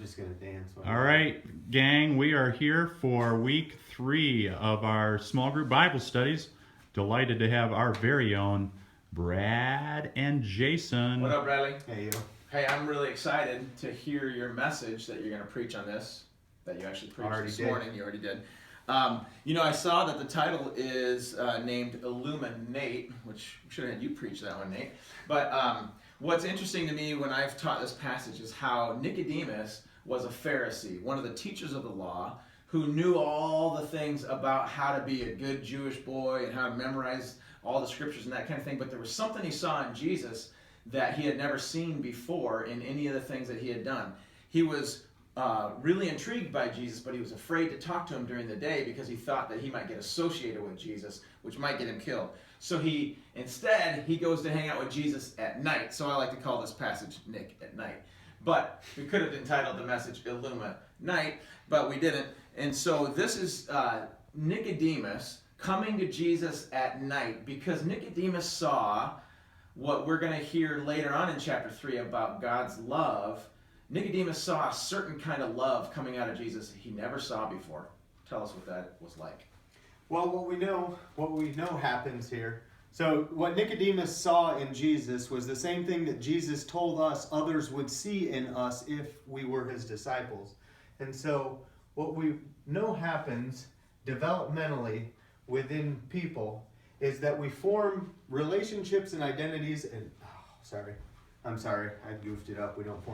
just going to dance. All right, gang, we are here for week 3 of our small group Bible studies. Delighted to have our very own Brad and Jason. What up, Bradley? Hey, you. Hey, I'm really excited to hear your message that you're going to preach on this, that you actually preached this morning. You already did. I saw that the title is named Illuminate, which should have had you preach that one, Nate. But what's interesting to me when I've taught this passage is how Nicodemus was a Pharisee, one of the teachers of the law, who knew all the things about how to be a good Jewish boy and how to memorize all the scriptures and that kind of thing. But there was something he saw in Jesus that he had never seen before in any of the things that he had done. He was really intrigued by Jesus, but he was afraid to talk to him during the day because he thought that he might get associated with Jesus, which might get him killed. So instead he goes to hang out with Jesus at night. So I like to call this passage Nick at Night. But we could have entitled the message Illuminate, but we didn't. And so this is Nicodemus coming to Jesus at night because Nicodemus saw what we're going to hear later on in chapter 3 about God's love. Nicodemus saw a certain kind of love coming out of Jesus he never saw before. Tell us what that was like. Well, what we know happens here. So what Nicodemus saw in Jesus was the same thing that Jesus told us others would see in us if we were his disciples. And so what we know happens developmentally within people is that we form relationships and identities and I'm sorry, I goofed it up. We don't form